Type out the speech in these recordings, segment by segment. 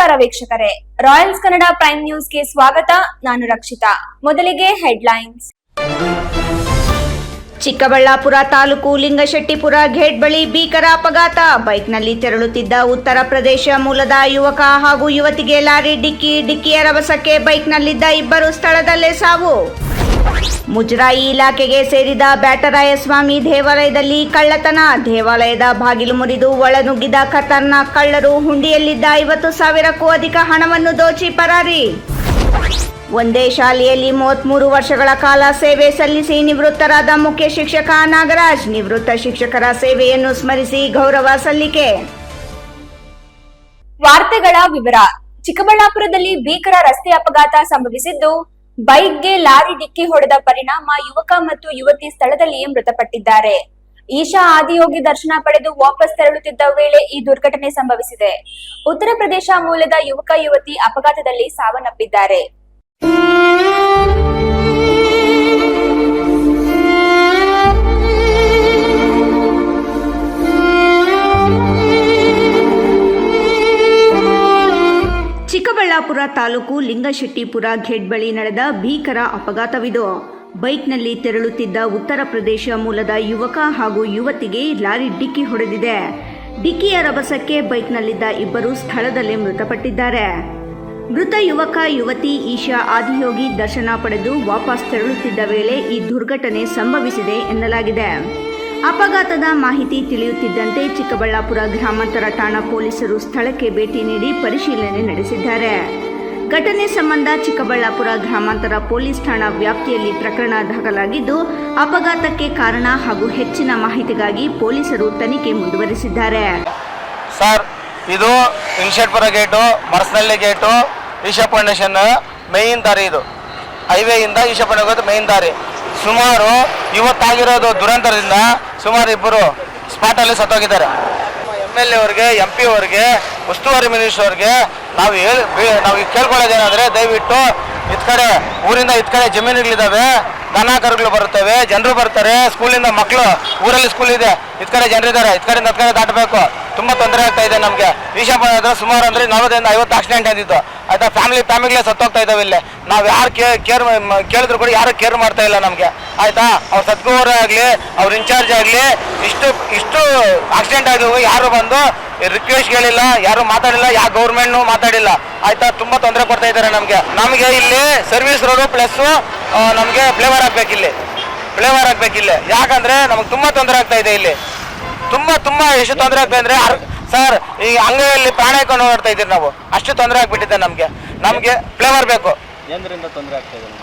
ನಮಸ್ಕಾರ ವೀಕ್ಷಕರೇ, Royals Kannada prime ನ್ಯೂಸ್ಗೆ ಸ್ವಾಗತ. ನಾನು ರಕ್ಷಿತಾ. ಮೊದಲಿಗೆ ಹೆಡ್ಲೈನ್ಸ್. ಚಿಕ್ಕಬಳ್ಳಾಪುರ ತಾಲೂಕು ಲಿಂಗಶೆಟ್ಟಿಪುರ ಗೇಟ್ ಬಳಿ ಭೀಕರ ಅಪಘಾತ. ಬೈಕ್ನಲ್ಲಿ ತೆರಳುತ್ತಿದ್ದ ಉತ್ತರ ಪ್ರದೇಶ ಮೂಲದ ಯುವಕ ಹಾಗೂ ಯುವತಿಗೆ ಲಾರಿ ಡಿಕ್ಕಿಯ ರಭಸಕ್ಕೆ ಬೈಕ್ನಲ್ಲಿದ್ದ ಇಬ್ಬರು ಸ್ಥಳದಲ್ಲೇ ಸಾವು. ಮುಜರಾಯಿ ಇಲಾಖೆಗೆ ಸೇರಿದ ಬ್ಯಾಟರಾಯಸ್ವಾಮಿ ದೇವಾಲಯದಲ್ಲಿ ಕಳ್ಳತನ. ದೇವಾಲಯದ ಬಾಗಿಲು ಮುರಿದು ಒಳನುಗ್ಗಿದ ಖತರ್ನಾಕ್ ಕಳ್ಳರು ಹುಂಡಿಯಲ್ಲಿದ್ದ 50,000ಕ್ಕೂ ಅಧಿಕ ಹಣವನ್ನು ದೋಚಿ ಪರಾರಿ. ಒಂದೇ ಶಾಲೆಯಲ್ಲಿ 33 ವರ್ಷಗಳ ಕಾಲ ಸೇವೆ ಸಲ್ಲಿಸಿ ನಿವೃತ್ತರಾದ ಮುಖ್ಯ ಶಿಕ್ಷಕ ನಾಗರಾಜ್. ನಿವೃತ್ತ ಶಿಕ್ಷಕರ ಸೇವೆಯನ್ನು ಸ್ಮರಿಸಿ ಗೌರವ ಸಲ್ಲಿಕೆ. ವಾರ್ತೆಗಳ ವಿವರ. ಚಿಕ್ಕಬಳ್ಳಾಪುರದಲ್ಲಿ ಭೀಕರ ರಸ್ತೆ ಅಪಘಾತ ಸಂಭವಿಸಿದ್ದು, ಬೈಕ್ಗೆ ಲಾರಿ ಡಿಕ್ಕಿ ಹೊಡೆದ ಪರಿಣಾಮ ಯುವಕ ಮತ್ತು ಯುವತಿ ಸ್ಥಳದಲ್ಲಿಯೇ ಮೃತಪಟ್ಟಿದ್ದಾರೆ. ಈಶಾ ಆದಿಯೋಗಿ ದರ್ಶನ ಪಡೆದು ವಾಪಸ್ ತೆರಳುತ್ತಿದ್ದ ವೇಳೆ ಈ ದುರ್ಘಟನೆ ಸಂಭವಿಸಿದೆ. ಉತ್ತರ ಪ್ರದೇಶ ಮೂಲದ ಯುವಕ ಯುವತಿ ಅಪಘಾತದಲ್ಲಿ ಸಾವನ್ನಪ್ಪಿದ್ದಾರೆ. ಚಿಕ್ಕಬಳ್ಳಾಪುರ ತಾಲೂಕು ಲಿಂಗಶೆಟ್ಟಿಪುರ ಗೇಟ್ ಬಳಿ ನಡೆದ ಭೀಕರ ಅಪಘಾತವಿದು. ಬೈಕ್ನಲ್ಲಿ ತೆರಳುತ್ತಿದ್ದ ಉತ್ತರ ಪ್ರದೇಶ ಮೂಲದ ಯುವಕ ಹಾಗೂ ಯುವತಿಗೆ ಲಾರಿ ಡಿಕ್ಕಿ ಹೊಡೆದಿದೆ. ಡಿಕ್ಕಿಯ ರಭಸಕ್ಕೆ ಬೈಕ್ನಲ್ಲಿದ್ದ ಇಬ್ಬರು ಸ್ಥಳದಲ್ಲೇ ಮೃತಪಟ್ಟಿದ್ದಾರೆ. ಮೃತ ಯುವಕ ಯುವತಿ ಈಶಾ ಆದಿಯೋಗಿ ದರ್ಶನ ಪಡೆದು ವಾಪಸ್ ತೆರಳುತ್ತಿದ್ದ ವೇಳೆ ಈ ದುರ್ಘಟನೆ ಸಂಭವಿಸಿದೆ ಎನ್ನಲಾಗಿದೆ. ಅಪಘಾತದ ಮಾಹಿತಿ ತಿಳಿಯುತ್ತಿದ್ದಂತೆ ಚಿಕ್ಕಬಳ್ಳಾಪುರ ಗ್ರಾಮಾಂತರ ಠಾಣಾ ಪೊಲೀಸರು ಸ್ಥಳಕ್ಕೆ ಭೇಟಿ ನೀಡಿ ಪರಿಶೀಲನೆ ನಡೆಸಿದ್ದಾರೆ. ಘಟನೆ ಸಂಬಂಧ ಚಿಕ್ಕಬಳ್ಳಾಪುರ ಗ್ರಾಮಾಂತರ ಪೊಲೀಸ್ ಠಾಣಾ ವ್ಯಾಪ್ತಿಯಲ್ಲಿ ಪ್ರಕರಣ ದಾಖಲಾಗಿದ್ದು, ಅಪಘಾತಕ್ಕೆ ಕಾರಣ ಹಾಗೂ ಹೆಚ್ಚಿನ ಮಾಹಿತಿಗಾಗಿ ಪೊಲೀಸರು ತನಿಖೆ ಮುಂದುವರಿಸಿದ್ದಾರೆ. ಸರ್, ಇದು Lingashettipura gate, Marasanahalli gate, Isha foundation main ದಾರಿ. ಇದು ಹೈವೇಯಿಂದ ಈಶಾ ಫೌಂಡೇಶನ್ ಮೇನ್ ದಾರಿ. ಸುಮಾರು ಇವತ್ತಾಗಿರೋದು ದುರಂತದಿಂದ ಸುಮಾರು ಇಬ್ಬರು ಸ್ಪಾಟಲ್ಲಿ ಸತ್ತೋಗಿದ್ದಾರೆ. MLA ಅವ್ರಿಗೆ, MP ಅವ್ರಿಗೆ, ಉಸ್ತುವಾರಿ ಮಿನಿಸ್ಟರ್ ಅವ್ರಿಗೆ ನಾವು ಕೇಳ್ಕೊಳ್ಳೋದೇನೆಂದರೆ, ದಯವಿಟ್ಟು ಊರಿಂದ ಇದ್ ಕಡೆ ಜಮೀನುಗಳಿದ್ದಾವೆ, ದನ ಕರುಗಳು ಬರುತ್ತವೆ, ಜನರು ಬರ್ತಾರೆ, ಸ್ಕೂಲಿಂದ ಮಕ್ಕಳು, ಊರಲ್ಲಿ ಸ್ಕೂಲ್ ಇದೆ, ಇದ್ ಕಡೆ ಜನರಿದ್ದಾರೆ, ಇದ್ ಕಡೆಯಿಂದ ಹತ್ ಕಡೆ ದಾಟಬೇಕು. ತುಂಬ ತೊಂದರೆ ಆಗ್ತಾ ಇದೆ ನಮಗೆ. ಈಶಾ ಹತ್ರ ಸುಮಾರು ಅಂದರೆ 40-50 ಆಕ್ಸಿಡೆಂಟ್ ಆಗಿತ್ತು. ಆಯ್ತಾ, ಫ್ಯಾಮಿಲಿಗಳೇ ಸತ್ತೋಗ್ತಾ ಇದ್ದಾವೆ. ಇಲ್ಲಿ ನಾವು ಯಾರು ಕೇಳಿದ್ರು ಕೂಡ ಯಾರು ಕೇರ್ ಮಾಡ್ತಾ ಇಲ್ಲ ನಮಗೆ. ಆಯ್ತಾ, ಅವ್ರು ಸದ್ಗುವವರೇ ಆಗಲಿ, ಅವ್ರ ಇನ್ಚಾರ್ಜ್ ಆಗಲಿ, ಇಷ್ಟು ಆಕ್ಸಿಡೆಂಟ್ ಆಗಿದ್ವು, ಯಾರು ಬಂದು ರಿಕ್ವೆಸ್ಟ್ ಹೇಳಿಲ್ಲ, ಯಾರು ಮಾತಾಡಿಲ್ಲ, ಯಾವ ಗೌರ್ಮೆಂಟ್ನು ಮಾತಾಡಿಲ್ಲ. ಆಯ್ತಾ, ತುಂಬ ತೊಂದರೆ ಕೊಡ್ತಾ ಇದ್ದಾರೆ ನಮಗೆ ಇಲ್ಲಿ ಸರ್ವಿಸ್ ರೋಡು ಪ್ಲಸ್ ನಮಗೆ ಫ್ಲೇವರ್ ಹಾಕ್ಬೇಕಿಲ್ಲಿ. ಯಾಕಂದ್ರೆ ನಮಗೆ ತುಂಬ ತೊಂದರೆ ಆಗ್ತಾ ಇದೆ. ಇಲ್ಲಿ ತುಂಬ ಎಷ್ಟು ತೊಂದರೆ ಆಗ್ತಾ ಅಂದ್ರೆ ಸರ್, ಈ ಅಂಗಡಿಯಲ್ಲಿ ಪ್ರಾಣ ಹಾಕೊಂಡು ಓಡಾಡ್ತಾ ಇದ್ದೀರಿ ನಾವು. ಅಷ್ಟು ತೊಂದರೆ ಆಗ್ಬಿಟ್ಟಿದೆ ನಮಗೆ ಫ್ಲೇವರ್ ಬೇಕು.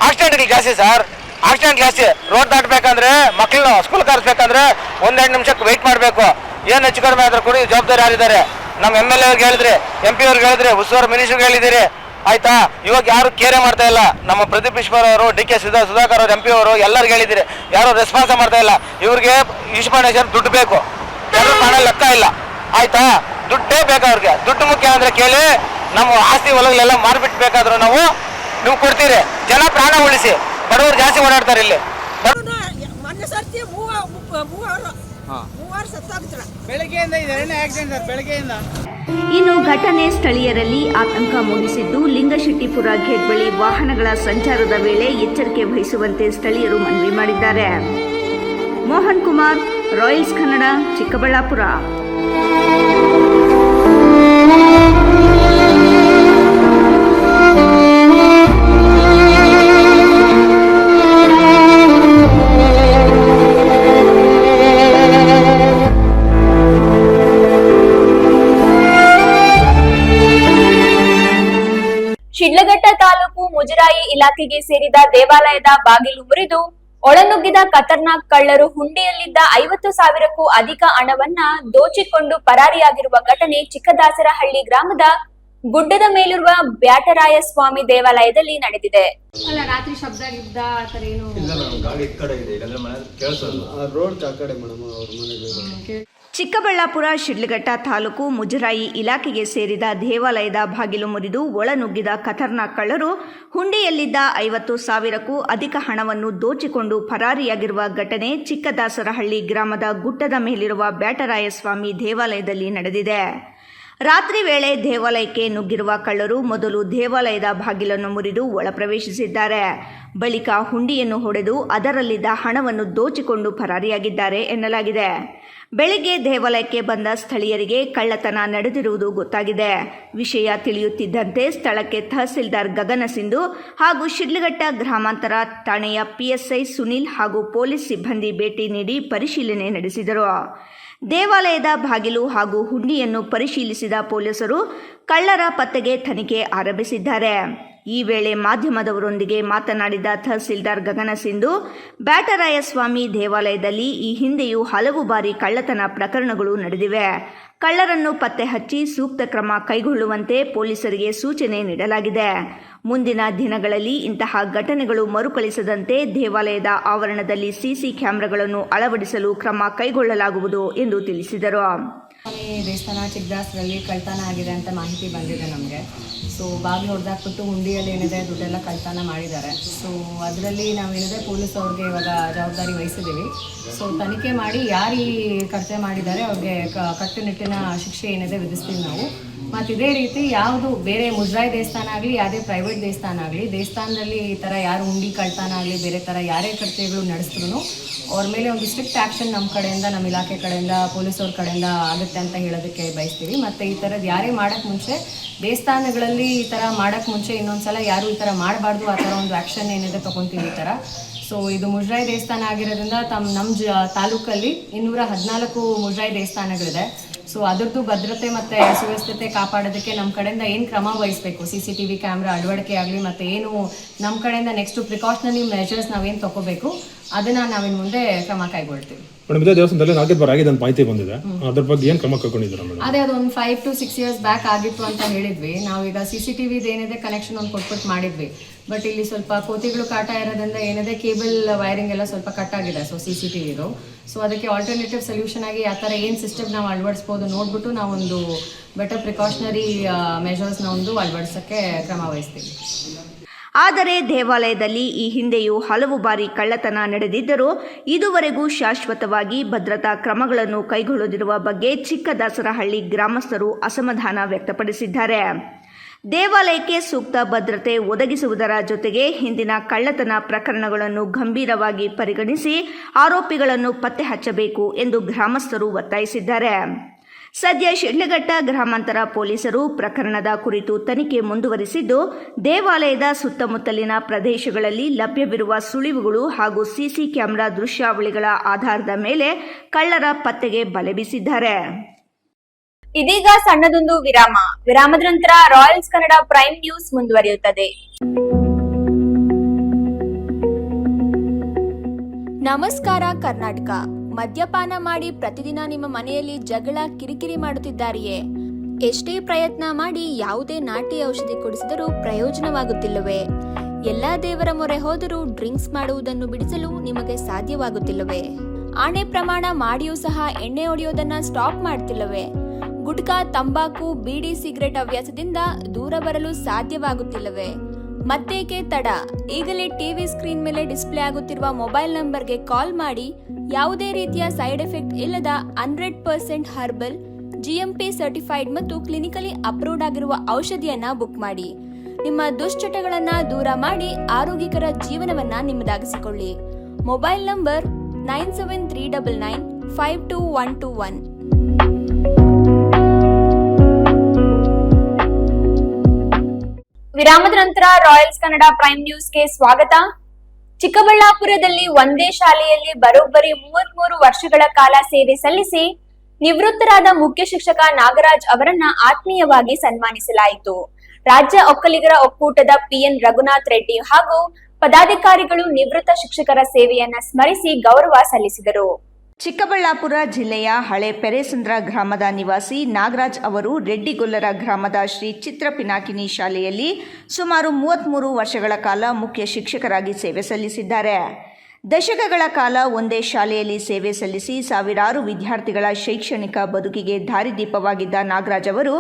ಆಕ್ಸಿಡೆಂಟ್ಗಳು ಜಾಸ್ತಿ ಸರ್, ಆಕ್ಸಿಡೆಂಟ್ ಜಾಸ್ತಿ. ರೋಡ್ ದಾಟಬೇಕಂದ್ರೆ, ಮಕ್ಕಳನ್ನ ಸ್ಕೂಲ್ ಕರೆಸ್ಬೇಕಂದ್ರೆ 1-2 ನಿಮಿಷಕ್ಕೆ ವೆಯ್ಟ್ ಮಾಡಬೇಕು. ಏನು ಹೆಚ್ಚು ಕಡಿಮೆ ಆದ್ರೂ ಕೂಡ ಜವಾಬ್ದಾರಿ ಯಾರಿದ್ದಾರೆ? ನಮ್ಮ MLA ಅವ್ರಿಗೆ ಹೇಳಿದ್ರಿ, MP ಅವ್ರಿಗೆ ಹೇಳಿದ್ರಿ, ಉಸ್ತುವಾರಿ ಮಿನಿಸ್ಟರ್ಗೆ ಹೇಳಿದ್ದೀರಿ. ಆಯ್ತಾ, ಇವಾಗ ಯಾರು ಕೇರೆ ಮಾಡ್ತಾ ಇಲ್ಲ. ನಮ್ಮ ಪ್ರದೀಪ್ ಈಶ್ವರ್ ಅವರು, DK ಸುಧಾಕರ್ ಅವರು, MP ಅವರು ಎಲ್ಲರಿಗೂ ಹೇಳಿದಿರಿ, ಯಾರು ರೆಸ್ಪಾನ್ಸ್ ಮಾಡ್ತಾ ಇಲ್ಲ. ಇವ್ರಿಗೆ ಈಶಾ ಫೌಂಡೇಶನ್ ದುಡ್ಡು ಬೇಕು, ಯಾರು ಪ್ರಾಣ ಲೆಕ್ಕ ಇಲ್ಲ. ಆಯ್ತಾ, ದುಡ್ಡೇ ಬೇಕು ಅವ್ರಿಗೆ. ದುಡ್ಡು ಮುಖ್ಯ ಅಂದ್ರೆ ಕೇಳಿ, ನಮ್ಮ ಆಸ್ತಿ ಹೊಲಗಳೆಲ್ಲ ಮಾರ್ಬಿಟ್ಬೇಕಾದ್ರೂ ನೀವು ಕೊಡ್ತೀರಿ. ಜನ ಪ್ರಾಣ ಉಳಿಸಿ, ಬಡವರು ಜಾಸ್ತಿ ಓಡಾಡ್ತಾರೆ ಇಲ್ಲಿ. ಇನ್ನು ಘಟನೆ ಸ್ಥಳೀಯರಲ್ಲಿ ಆತಂಕ ಮೂಡಿಸಿದ್ದು, ಲಿಂಗಶೆಟ್ಟಿಪುರ ಗೇಟ್ ಬಳಿ ವಾಹನಗಳ ಸಂಚಾರದ ವೇಳೆ ಎಚ್ಚರಿಕೆ ವಹಿಸುವಂತೆ ಸ್ಥಳೀಯರು ಮನವಿ ಮಾಡಿದ್ದಾರೆ. ಮೋಹನ್ ಕುಮಾರ್, ರಾಯಲ್ಸ್ ಕನ್ನಡ, ಚಿಕ್ಕಬಳ್ಳಾಪುರ. ಶಿಡ್ಲಘಟ್ಟ ತಾಲೂಕು ಮುಜರಾಯಿ ಇಲಾಖೆಗೆ ಸೇರಿದ ದೇವಾಲಯದ ಬಾಗಿಲು ಮುರಿದು ಒಳನುಗ್ಗಿದ ಖತರ್ನಾಕ್ ಕಳ್ಳರು ಹುಂಡಿಯಲ್ಲಿದ್ದ 50,000ಕ್ಕೂ ಅಧಿಕ ಹಣವನ್ನ ದೋಚಿಕೊಂಡು ಪರಾರಿಯಾಗಿರುವ ಘಟನೆ ಚಿಕ್ಕದಾಸರಹಳ್ಳಿ ಗ್ರಾಮದ ಗುಡ್ಡದ ಮೇಲಿರುವ ಬ್ಯಾಟರಾಯಸ್ವಾಮಿ ದೇವಾಲಯದಲ್ಲಿ ನಡೆದಿದೆ. ರಾತ್ರಿ ಶಬ್ದ ಗಿಬ್ದ ಆತರ ಏನು ಚಿಕ್ಕಬಳ್ಳಾಪುರ ಶಿಡ್ಲಘಟ್ಟ ತಾಲೂಕು ಮುಜರಾಯಿ ಇಲಾಖೆಗೆ ಸೇರಿದ ದೇವಾಲಯದ ಬಾಗಿಲು ಮುರಿದು ಒಳನುಗ್ಗಿದ ಖತರ್ನಾಕ್ ಕಳ್ಳರು ಹುಂಡಿಯಲ್ಲಿದ್ದ 50,000ಕ್ಕೂ ಅಧಿಕ ಹಣವನ್ನು ದೋಚಿಕೊಂಡು ಪರಾರಿಯಾಗಿರುವ ಘಟನೆ ಚಿಕ್ಕದಾಸರಹಳ್ಳಿ ಗ್ರಾಮದ ಗುಡ್ಡದ ಮೇಲಿರುವ ಬ್ಯಾಟರಾಯಸ್ವಾಮಿ ದೇವಾಲಯದಲ್ಲಿ ನಡೆದಿದೆ. ರಾತ್ರಿ ವೇಳೆ ದೇವಾಲಯಕ್ಕೆ ನುಗ್ಗಿರುವ ಕಳ್ಳರು ಮೊದಲು ದೇವಾಲಯದ ಬಾಗಿಲನ್ನು ಮುರಿದು ಒಳಪ್ರವೇಶಿಸಿದ್ದಾರೆ. ಬಳಿಕ ಹುಂಡಿಯನ್ನು ಹೊಡೆದು ಅದರಲ್ಲಿದ್ದ ಹಣವನ್ನು ದೋಚಿಕೊಂಡು ಪರಾರಿಯಾಗಿದ್ದಾರೆ ಎನ್ನಲಾಗಿದೆ. ಬೆಳಿಗ್ಗೆ ದೇವಾಲಯಕ್ಕೆ ಬಂದ ಸ್ಥಳೀಯರಿಗೆ ಕಳ್ಳತನ ನಡೆದಿರುವುದು ಗೊತ್ತಾಗಿದೆ. ವಿಷಯ ತಿಳಿಯುತ್ತಿದ್ದಂತೆ ಸ್ಥಳಕ್ಕೆ ತಹಸೀಲ್ದಾರ್ ಗಗನ ಸಿಂಧು ಹಾಗೂ ಶಿಡ್ಲಘಟ್ಟ ಗ್ರಾಮಾಂತರ ಠಾಣೆಯ ಪಿಎಸ್ಐ ಸುನಿಲ್ ಹಾಗೂ ಪೊಲೀಸ್ ಸಿಬ್ಬಂದಿ ಭೇಟಿ ನೀಡಿ ಪರಿಶೀಲನೆ ನಡೆಸಿದರು. ದೇವಾಲಯದ ಬಾಗಿಲು ಹಾಗೂ ಹುಂಡಿಯನ್ನು ಪರಿಶೀಲಿಸಿದ ಪೊಲೀಸರು ಕಳ್ಳರ ಪತ್ತೆಗೆ ತನಿಖೆ ಆರಂಭಿಸಿದ್ದಾರೆ. ಈ ವೇಳೆ ಮಾಧ್ಯಮದವರೊಂದಿಗೆ ಮಾತನಾಡಿದ ತಹಸೀಲ್ದಾರ್ ಗಗನ ಸಿಂಧು, ಬ್ಯಾಟರಾಯಸ್ವಾಮಿ ದೇವಾಲಯದಲ್ಲಿ ಈ ಹಿಂದೆಯೂ ಹಲವು ಬಾರಿ ಕಳ್ಳತನ ಪ್ರಕರಣಗಳು ನಡೆದಿವೆ. ಕಳ್ಳರನ್ನು ಪತ್ತೆ ಹಚ್ಚಿ ಸೂಕ್ತ ಕ್ರಮ ಕೈಗೊಳ್ಳುವಂತೆ ಪೊಲೀಸರಿಗೆ ಸೂಚನೆ ನೀಡಲಾಗಿದೆ. ಮುಂದಿನ ದಿನಗಳಲ್ಲಿ ಇಂತಹ ಘಟನೆಗಳು ಮರುಕಳಿಸದಂತೆ ದೇವಾಲಯದ ಆವರಣದಲ್ಲಿ ಸಿಸಿ ಕ್ಯಾಮೆರಾಗಳನ್ನು ಅಳವಡಿಸಲು ಕ್ರಮ ಕೈಗೊಳ್ಳಲಾಗುವುದು ಎಂದು ತಿಳಿಸಿದರು. ದೇವಸ್ಥಾನ ಚಿಕ್ಕದಾಸರಲ್ಲಿ ಕಳ್ತನ ಆಗಿದೆ ಅಂತ ಮಾಹಿತಿ ಬಂದಿದೆ ನಮಗೆ. ಸೊ ಬಾಗಿಲು ಹೊಡೆದಾಕ್ಬಿಟ್ಟು ಹುಂಡಿಯಲ್ಲಿ ಏನಿದೆ ದುಡ್ಡೆಲ್ಲ ಕಳ್ತನ ಮಾಡಿದ್ದಾರೆ. ಸೊ ಅದರಲ್ಲಿ ನಾವೇನಿದೆ ಪೊಲೀಸ್ ಅವ್ರಿಗೆ ಇವಾಗ ಜವಾಬ್ದಾರಿ ವಹಿಸಿದ್ದೀವಿ. ಸೊ ತನಿಖೆ ಮಾಡಿ ಯಾರು ಈ ಕೃತ್ಯ ಮಾಡಿದ್ದಾರೆ ಅವ್ರಿಗೆ ಕಟ್ಟುನಿಟ್ಟಿನ ಶಿಕ್ಷೆ ಏನಿದೆ ವಿಧಿಸ್ತೀವಿ ನಾವು. ಮತ್ತು ಇದೇ ರೀತಿ ಯಾವುದು ಬೇರೆ ಮುಜರಾಯಿ ದೇವಸ್ಥಾನ ಆಗಲಿ ಯಾವುದೇ ಪ್ರೈವೇಟ್ ದೇವಸ್ಥಾನ ಆಗಲಿ ದೇವಸ್ಥಾನದಲ್ಲಿ ಈ ಥರ ಯಾರು ಹುಂಡಿ ಕಳ್ತನ ಆಗಲಿ ಬೇರೆ ಥರ ಯಾರೇ ಕೃತ್ಯಗಳು ನಡೆಸಿದ್ರು ಅವ್ರ ಮೇಲೆ ಒಂದು ಸ್ಟ್ರಿಕ್ಟ್ ಆ್ಯಕ್ಷನ್ ನಮ್ಮ ಕಡೆಯಿಂದ ನಮ್ಮ ಇಲಾಖೆ ಕಡೆಯಿಂದ ಪೊಲೀಸವ್ರ ಕಡೆಯಿಂದ ಆಗುತ್ತೆ ಅಂತ ಹೇಳೋದಕ್ಕೆ ಬಯಸ್ತೀವಿ. ಮತ್ತು ಈ ಥರದ್ದು ಯಾರೇ ಮಾಡೋಕ್ಕೆ ಮುಂಚೆ ದೇವಸ್ಥಾನಗಳಲ್ಲಿ ಈ ಥರ ಮಾಡೋಕ್ಕೆ ಮುಂಚೆ ಇನ್ನೊಂದ್ಸಲ ಯಾರು ಈ ಥರ ಮಾಡಬಾರ್ದು ಆ ಥರ ಒಂದು ಆ್ಯಕ್ಷನ್ ಏನಿದೆ ತೊಗೊತೀವಿ ಈ ಥರ. ಸೊ ಇದು ಮುಜರಾಯಿ ದೇವಸ್ಥಾನ ಆಗಿರೋದ್ರಿಂದ ನಮ್ಮ ತಾಲೂಕಲ್ಲಿ 214 ಮುಜರಾಯಿ ದೇವಸ್ಥಾನಗಳಿದೆ. ಸೊ ಅದರದ್ದು ಭದ್ರತೆ ಮತ್ತು ಸುವ್ಯವಸ್ಥತೆ ಕಾಪಾಡೋದಕ್ಕೆ ನಮ್ಮ ಕಡೆಯಿಂದ ಏನು ಕ್ರಮ ವಹಿಸಬೇಕು, CCTV ಕ್ಯಾಮ್ರಾ ಅಳವಡಿಕೆ ಆಗಲಿ ಮತ್ತು ಏನು ನಮ್ಮ ಕಡೆಯಿಂದ ನೆಕ್ಸ್ಟು ಪ್ರಿಕಾಷನರಿ ಮೆಷರ್ಸ್ ನಾವೇನು ತೊಗೋಬೇಕು ಅದನ್ನು ನಾವಿನ್ನು ಮುಂದೆ ಕ್ರಮ ಕೈಗೊಳ್ತೀವಿ. ಮೇಡಮ್, ಇದೇ ದೇವಸ್ಥಾನದಲ್ಲಿ ನಾಲ್ಕೈದು ಬಾರಿ ಆಗಿದೆ ಅಂತ ಮಾಹಿತಿ ಬಂದಿದೆ. ಅದ್ರ ಬಗ್ಗೆ ಏನು ಕ್ರಮ ಕೈಗೊಂಡಿದ್ದೀರಾ ಮೇಡಮ್? ಅದೇ ಅದೊಂದು 5 to 6 years ಬ್ಯಾಕ್ ಆಗಿತ್ತು ಅಂತ ಹೇಳಿದ್ವಿ. ನಾವೀಗ CCTVದು ಏನಿದೆ ಕನೆಕ್ಷನ್ ಒಂದು ಕೊಟ್ಬಿಟ್ಟು ಮಾಡಿದ್ವಿ. ಬಟ್ ಇಲ್ಲಿ ಸ್ವಲ್ಪ ಕೋತಿಗಳು ಕಾಟ ಇರೋದ್ರಿಂದ ಏನಿದೆ ಕೇಬಲ್ ವೈರಿಂಗ್ ಎಲ್ಲ ಸ್ವಲ್ಪ ಕಟ್ ಆಗಿದೆ. ಸೊ CCTVದು ಸೊ ಅದಕ್ಕೆ ಆಲ್ಟರ್ನೇಟಿವ್ ಸೊಲ್ಯೂಷನ್ ಆಗಿ ಆ ಥರ ಏನು ಸಿಸ್ಟಮ್ ನಾವು ಅಳವಡಿಸ್ಬೋದು ನೋಡ್ಬಿಟ್ಟು ನಾವೊಂದು ಬೆಟರ್ ಪ್ರಿಕಾಷನರಿ ಮೆಷರ್ಸ್ನ ಒಂದು ಅಳವಡಿಸೋಕ್ಕೆ ಕ್ರಮ ವಹಿಸ್ತೀವಿ. ಆದರೆ ದೇವಾಲಯದಲ್ಲಿ ಈ ಹಿಂದೆಯೂ ಹಲವು ಬಾರಿ ಕಳ್ಳತನ ನಡೆದಿದ್ದರೂ ಇದುವರೆಗೂ ಶಾಶ್ವತವಾಗಿ ಭದ್ರತಾ ಕ್ರಮಗಳನ್ನು ಕೈಗೊಳ್ಳದಿರುವ ಬಗ್ಗೆ ಚಿಕ್ಕದಾಸರಹಳ್ಳಿ ಗ್ರಾಮಸ್ಥರು ಅಸಮಾಧಾನ ವ್ಯಕ್ತಪಡಿಸಿದ್ದಾರೆ. ದೇವಾಲಯಕ್ಕೆ ಸೂಕ್ತ ಭದ್ರತೆ ಒದಗಿಸುವುದರ ಜೊತೆಗೆ ಹಿಂದಿನ ಕಳ್ಳತನ ಪ್ರಕರಣಗಳನ್ನು ಗಂಭೀರವಾಗಿ ಪರಿಗಣಿಸಿ ಆರೋಪಿಗಳನ್ನು ಪತ್ತೆ ಹಚ್ಚಬೇಕು ಎಂದು ಗ್ರಾಮಸ್ಥರು ಒತ್ತಾಯಿಸಿದ್ದಾರೆ. ಸದ್ಯ ಶಿಡ್ಲಘಟ್ಟ ಗ್ರಾಮಾಂತರ ಪೊಲೀಸರು ಪ್ರಕರಣದ ಕುರಿತು ತನಿಖೆ ಮುಂದುವರಿಸಿದ್ದು, ದೇವಾಲಯದ ಸುತ್ತಮುತ್ತಲಿನ ಪ್ರದೇಶಗಳಲ್ಲಿ ಲಭ್ಯವಿರುವ ಸುಳಿವುಗಳು ಹಾಗೂ ಸಿಸಿ ಕ್ಯಾಮೆರಾ ದೃಶ್ಯಾವಳಿಗಳ ಆಧಾರದ ಮೇಲೆ ಕಳ್ಳರ ಪತ್ತೆಗೆ ಬಲೆ ಬೀಸಿದ್ದಾರೆ. ಇದೀಗ ಸಣ್ಣದೊಂದು ವಿರಾಮದ ನಂತರ ರಾಯಲ್ಸ್ ಕನ್ನಡ ಪ್ರೈಮ್ ನ್ಯೂಸ್ ಮುಂದುವರಿಯುತ್ತದೆ. ನಮಸ್ಕಾರ ಕರ್ನಾಟಕ. ಮದ್ಯಪಾನ ಮಾಡಿ ಪ್ರತಿದಿನ ನಿಮ್ಮ ಮನೆಯಲ್ಲಿ ಜಗಳ ಕಿರಿಕಿರಿ ಮಾಡುತ್ತಿದ್ದಾರೆಯೇ? ಎಷ್ಟೇ ಪ್ರಯತ್ನ ಮಾಡಿ ಯಾವುದೇ ನಾಟಿ ಔಷಧಿ ಕೊಡಿಸಿದರೂ ಪ್ರಯೋಜನವಾಗುತ್ತಿಲ್ಲವೇ? ಎಲ್ಲಾ ದೇವರ ಮೊರೆ ಹೋದರೂ ಡ್ರಿಂಕ್ಸ್ ಮಾಡುವುದನ್ನು ಬಿಡಿಸಲು ನಿಮಗೆ ಸಾಧ್ಯವಾಗುತ್ತಿಲ್ಲವೇ? ಆಣೆ ಪ್ರಮಾಣ ಮಾಡಿಯೂ ಸಹ ಎಣ್ಣೆ ಹೊಡೆಯೋದನ್ನ ಸ್ಟಾಪ್ ಮಾಡ್ತಿಲ್ಲವೇ? ಗುಟ್ಕಾ, ತಂಬಾಕು, ಬೀಡಿ, ಸಿಗರೆಟ್ ಹವ್ಯಾಸದಿಂದ ದೂರ ಬರಲು ಸಾಧ್ಯವಾಗುತ್ತಿಲ್ಲವೇ? ಮತ್ತೇಕೆ ತಡ? ಈಗಲೇ ಟಿವಿ ಸ್ಕ್ರೀನ್ ಮೇಲೆ ಡಿಸ್ಪ್ಲೇ ಆಗುತ್ತಿರುವ ಮೊಬೈಲ್ ನಂಬರ್ಗೆ ಕಾಲ್ ಮಾಡಿ ಯಾವುದೇ ರೀತಿಯ ಸೈಡ್ ಎಫೆಕ್ಟ್ ಇಲ್ಲದ 100% ಹರ್ಬಲ್, GMP ಸರ್ಟಿಫೈಡ್ ಮತ್ತು ಕ್ಲಿನಿಕಲಿ ಅಪ್ರೂವ್ಡ್ ಆಗಿರುವ ಔಷಧಿಯನ್ನ ಬುಕ್ ಮಾಡಿ. ನಿಮ್ಮ ದುಶ್ಚಟಗಳನ್ನ ದೂರ ಮಾಡಿ ಆರೋಗ್ಯಕರ ಜೀವನವನ್ನ ನಿಮ್ಮದಾಗಿಸಿಕೊಳ್ಳಿ. Mobile number 9739952121. ವಿರಾಮದ ನಂತರ ರಾಯಲ್ಸ್ ಕನ್ನಡ ಪ್ರೈಮ್ ನ್ಯೂಸ್ಗೆ ಸ್ವಾಗತ. ಚಿಕ್ಕಬಳ್ಳಾಪುರದಲ್ಲಿ ಒಂದೇ ಶಾಲೆಯಲ್ಲಿ ಬರೋಬ್ಬರಿ 33 ವರ್ಷಗಳ ಕಾಲ ಸೇವೆ ಸಲ್ಲಿಸಿ ನಿವೃತ್ತರಾದ ಮುಖ್ಯ ಶಿಕ್ಷಕ ನಾಗರಾಜ್ ಅವರನ್ನ ಆತ್ಮೀಯವಾಗಿ ಸನ್ಮಾನಿಸಲಾಯಿತು. ರಾಜ್ಯ ಒಕ್ಕಲಿಗರ ಒಕ್ಕೂಟದ PN ರಘುನಾಥ್ ರೆಡ್ಡಿ ಹಾಗೂ ಪದಾಧಿಕಾರಿಗಳು ನಿವೃತ್ತ ಶಿಕ್ಷಕರ ಸೇವೆಯನ್ನ ಸ್ಮರಿಸಿ ಗೌರವ ಸಲ್ಲಿಸಿದರು. ಚಿಕ್ಕಬಳ್ಳಾಪುರ ಜಿಲ್ಲೆಯ ಹಳೆ ಪೆರೇಸಂದ್ರ ಗ್ರಾಮದ ನಿವಾಸಿ ನಾಗರಾಜ್ ಅವರು ರೆಡ್ಡಿಗೊಲ್ಲರ ಗ್ರಾಮದ ಶ್ರೀ ಚಿತ್ರ ಪಿನಾಕಿನಿ ಶಾಲೆಯಲ್ಲಿ ಸುಮಾರು 33 ವರ್ಷಗಳ ಕಾಲ ಮುಖ್ಯ ಶಿಕ್ಷಕರಾಗಿ ಸೇವೆ ಸಲ್ಲಿಸಿದ್ದಾರೆ. ದಶಕಗಳ ಕಾಲ ಒಂದೇ ಶಾಲೆಯಲ್ಲಿ ಸೇವೆ ಸಲ್ಲಿಸಿ ಸಾವಿರಾರು ವಿದ್ಯಾರ್ಥಿಗಳ ಶೈಕ್ಷಣಿಕ ಬದುಕಿಗೆ ದಾರಿದೀಪವಾಗಿದ್ದ ನಾಗರಾಜ್ ಅವರು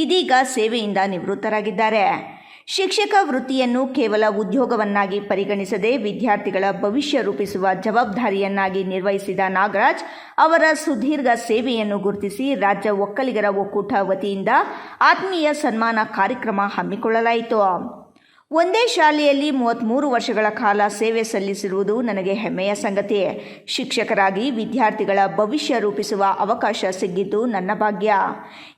ಇದೀಗ ಸೇವೆಯಿಂದ ನಿವೃತ್ತರಾಗಿದ್ದಾರೆ. ಶಿಕ್ಷಕ ವೃತ್ತಿಯನ್ನು ಕೇವಲ ಉದ್ಯೋಗವನ್ನಾಗಿ ಪರಿಗಣಿಸದೆ ವಿದ್ಯಾರ್ಥಿಗಳ ಭವಿಷ್ಯ ರೂಪಿಸುವ ಜವಾಬ್ದಾರಿಯನ್ನಾಗಿ ನಿರ್ವಹಿಸಿದ ನಾಗರಾಜ್ ಅವರ ಸುದೀರ್ಘ ಸೇವೆಯನ್ನು ಗುರುತಿಸಿ ರಾಜ್ಯ ಒಕ್ಕಲಿಗರ ಒಕ್ಕೂಟ ವತಿಯಿಂದ ಆತ್ಮೀಯ ಸನ್ಮಾನ ಕಾರ್ಯಕ್ರಮ ಹಮ್ಮಿಕೊಳ್ಳಲಾಯಿತು. ಒಂದೇ ಶಾಲೆಯಲ್ಲಿ 33 ವರ್ಷಗಳ ಕಾಲ ಸೇವೆ ಸಲ್ಲಿಸಿರುವುದು ನನಗೆ ಹೆಮ್ಮೆಯ ಸಂಗತಿ. ಶಿಕ್ಷಕರಾಗಿ ವಿದ್ಯಾರ್ಥಿಗಳ ಭವಿಷ್ಯ ರೂಪಿಸುವ ಅವಕಾಶ ಸಿಕ್ಕಿದ್ದು ನನ್ನ ಭಾಗ್ಯ.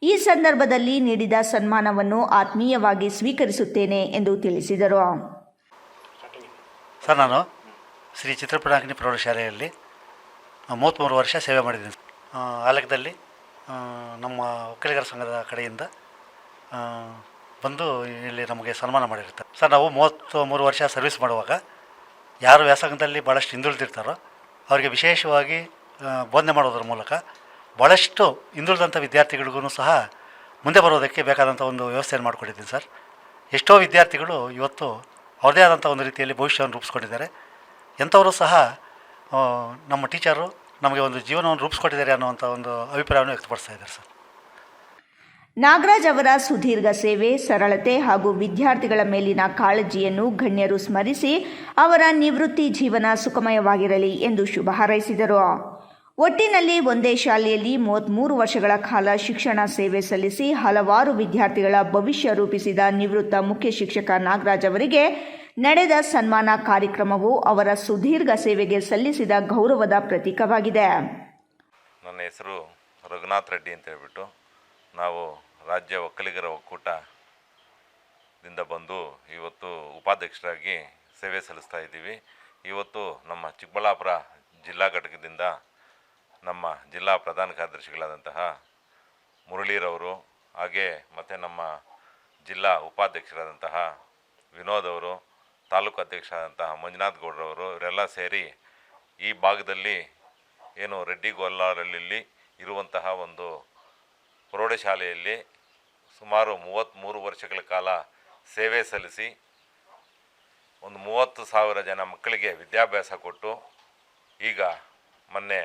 ಈ ಸಂದರ್ಭದಲ್ಲಿ ನೀಡಿದ ಸನ್ಮಾನವನ್ನು ಆತ್ಮೀಯವಾಗಿ ಸ್ವೀಕರಿಸುತ್ತೇನೆ ಎಂದು ತಿಳಿಸಿದರು. ಸರ್, ನಾನು ಶ್ರೀ ಚಿತ್ರಪಟಾಗ್ನಿ ಪ್ರೌಢಶಾಲೆಯಲ್ಲಿ 33 ವರ್ಷ ಸೇವೆ ಮಾಡಿದ್ದೀನಿ. ಆ ಲೆಕ್ಕದಲ್ಲಿ ನಮ್ಮ ಒಕ್ಕಲಿಗರ ಸಂಘದ ಕಡೆಯಿಂದ ಬಂದು ಇಲ್ಲಿ ನಮಗೆ ಸನ್ಮಾನ ಮಾಡಿರ್ತಾರೆ. ಸರ್, ನಾವು 33 ವರ್ಷ ಸರ್ವಿಸ್ ಮಾಡುವಾಗ ಯಾರು ವ್ಯಾಸಂಗದಲ್ಲಿ ಭಾಳಷ್ಟು ಹಿಂದುಳಿದಿರ್ತಾರೋ ಅವರಿಗೆ ವಿಶೇಷವಾಗಿ ಬೋಧನೆ ಮಾಡೋದ್ರ ಮೂಲಕ ಭಾಳಷ್ಟು ಹಿಂದುಳಿದಂಥ ವಿದ್ಯಾರ್ಥಿಗಳಿಗೂ ಸಹ ಮುಂದೆ ಬರೋದಕ್ಕೆ ಬೇಕಾದಂಥ ಒಂದು ವ್ಯವಸ್ಥೆಯನ್ನು ಮಾಡಿಕೊಟ್ಟಿದ್ದೀನಿ ಸರ್. ಎಷ್ಟೋ ವಿದ್ಯಾರ್ಥಿಗಳು ಇವತ್ತು ಅವ್ರದ್ದೇ ಆದಂಥ ಒಂದು ರೀತಿಯಲ್ಲಿ ಭವಿಷ್ಯವನ್ನು ರೂಪಿಸ್ಕೊಂಡಿದ್ದಾರೆ. ಎಂಥವರು ಸಹ ನಮ್ಮ ಟೀಚರು ನಮಗೆ ಒಂದು ಜೀವನವನ್ನು ರೂಪಿಸ್ಕೊಟ್ಟಿದ್ದಾರೆ ಅನ್ನುವಂಥ ಒಂದು ಅಭಿಪ್ರಾಯವನ್ನು ವ್ಯಕ್ತಪಡಿಸ್ತಾ ಇದ್ದಾರೆ ಸರ್. ನಾಗರಾಜ್ ಅವರ ಸುದೀರ್ಘ ಸೇವೆ, ಸರಳತೆ ಹಾಗೂ ವಿದ್ಯಾರ್ಥಿಗಳ ಮೇಲಿನ ಕಾಳಜಿಯನ್ನು ಗಣ್ಯರು ಸ್ಮರಿಸಿ ಅವರ ನಿವೃತ್ತಿ ಜೀವನ ಸುಖಮಯವಾಗಿರಲಿ ಎಂದು ಶುಭ ಹಾರೈಸಿದರು. ಒಟ್ಟಿನಲ್ಲಿ ಒಂದೇ ಶಾಲೆಯಲ್ಲಿ 33 ವರ್ಷಗಳ ಕಾಲ ಶಿಕ್ಷಣ ಸೇವೆ ಸಲ್ಲಿಸಿ ಹಲವಾರು ವಿದ್ಯಾರ್ಥಿಗಳ ಭವಿಷ್ಯ ರೂಪಿಸಿದ ನಿವೃತ್ತ ಮುಖ್ಯ ಶಿಕ್ಷಕ ನಾಗರಾಜ್ ಅವರಿಗೆ ನಡೆದ ಸನ್ಮಾನ ಕಾರ್ಯಕ್ರಮವು ಅವರ ಸುದೀರ್ಘ ಸೇವೆಗೆ ಸಲ್ಲಿಸಿದ ಗೌರವದ ಪ್ರತೀಕವಾಗಿದೆ. ನನ್ನ ಹೆಸರು ರಘುನಾಥ್ ರೆಡ್ಡಿ ಅಂತ ಹೇಳ್ಬಿಟ್ಟು ನಾವು ರಾಜ್ಯ ಒಕ್ಕಲಿಗರ ಒಕ್ಕೂಟದಿಂದ ಬಂದು ಇವತ್ತು ಉಪಾಧ್ಯಕ್ಷರಾಗಿ ಸೇವೆ ಸಲ್ಲಿಸ್ತಾ ಇದ್ದೀವಿ. ಇವತ್ತು ನಮ್ಮ ಚಿಕ್ಕಬಳ್ಳಾಪುರ ಜಿಲ್ಲಾ ಘಟಕದಿಂದ ನಮ್ಮ ಜಿಲ್ಲಾ ಪ್ರಧಾನ ಕಾರ್ಯದರ್ಶಿಗಳಾದಂತಹ ಮುರಳೀರವರು, ಹಾಗೆ ಮತ್ತು ನಮ್ಮ ಜಿಲ್ಲಾ ಉಪಾಧ್ಯಕ್ಷರಾದಂತಹ ವಿನೋದ್ ಅವರು, ತಾಲೂಕು ಅಧ್ಯಕ್ಷರಾದಂತಹ ಮಂಜುನಾಥ್ ಗೌಡ್ರವರು, ಇವರೆಲ್ಲ ಸೇರಿ ಈ ಭಾಗದಲ್ಲಿ ಏನು ರೆಡ್ಡಿ ಗೊಲ್ಲಾರಲ್ಲಿ ಇರುವಂತಹ ಒಂದು ಪ್ರೌಢಶಾಲೆಯಲ್ಲಿ ಸುಮಾರು 33 ವರ್ಷಗಳ ಕಾಲ ಸೇವೆ ಸಲ್ಲಿಸಿ ಒಂದು 30,000 ಜನ ಮಕ್ಕಳಿಗೆ ವಿದ್ಯಾಭ್ಯಾಸ ಕೊಟ್ಟು ಈಗ ಮೊನ್ನೆ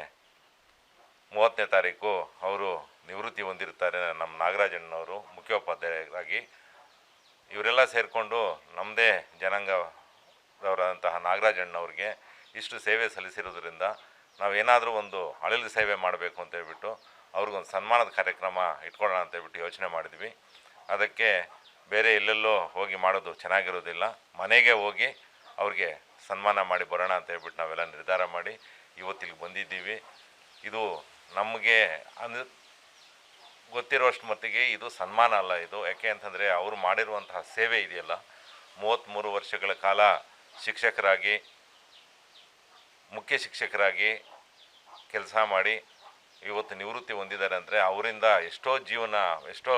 30ನೇ ತಾರೀಕು ಅವರು ನಿವೃತ್ತಿ ಹೊಂದಿರ್ತಾರೆ. ನಮ್ಮ ನಾಗರಾಜಣ್ಣವರು ಮುಖ್ಯೋಪಾಧ್ಯಾಯರಾಗಿ ಇವರೆಲ್ಲ ಸೇರಿಕೊಂಡು ನಮ್ಮದೇ ಜನಾಂಗದವರಾದಂತಹ ನಾಗರಾಜಣ್ಣವ್ರಿಗೆ ಇಷ್ಟು ಸೇವೆ ಸಲ್ಲಿಸಿರೋದ್ರಿಂದ ನಾವೇನಾದರೂ ಒಂದು ಅಳಿಲು ಸೇವೆ ಮಾಡಬೇಕು ಅಂತ ಹೇಳ್ಬಿಟ್ಟು ಅವ್ರಿಗೊಂದು ಸನ್ಮಾನದ ಕಾರ್ಯಕ್ರಮ ಇಟ್ಕೊಳ್ಳೋಣ ಅಂತ ಹೇಳ್ಬಿಟ್ಟು ಯೋಚನೆ ಮಾಡಿದ್ವಿ. ಅದಕ್ಕೆ ಬೇರೆ ಎಲ್ಲೆಲ್ಲೋ ಹೋಗಿ ಮಾಡೋದು ಚೆನ್ನಾಗಿರೋದಿಲ್ಲ, ಮನೆಗೆ ಹೋಗಿ ಅವ್ರಿಗೆ ಸನ್ಮಾನ ಮಾಡಿ ಬರೋಣ ಅಂತ ಹೇಳ್ಬಿಟ್ಟು ನಾವೆಲ್ಲ ನಿರ್ಧಾರ ಮಾಡಿ ಇವತ್ತಿಗೆ ಬಂದಿದ್ದೀವಿ. ಇದು ನಮಗೆ ಗೊತ್ತಿರೋಷ್ಟು ಮಟ್ಟಿಗೆ ಇದು ಸನ್ಮಾನ ಅಲ್ಲ. ಇದು ಯಾಕೆ ಅಂತಂದರೆ ಅವರು ಮಾಡಿರುವಂತಹ ಸೇವೆ ಇದೆಯಲ್ಲ, 33 ವರ್ಷಗಳ ಕಾಲ ಶಿಕ್ಷಕರಾಗಿ, ಮುಖ್ಯ ಶಿಕ್ಷಕರಾಗಿ ಕೆಲಸ ಮಾಡಿ ಇವತ್ತು ನಿವೃತ್ತಿ ಹೊಂದಿದ್ದಾರೆ ಅಂದರೆ ಅವರಿಂದ ಎಷ್ಟೋ ಜೀವನ, ಎಷ್ಟೋ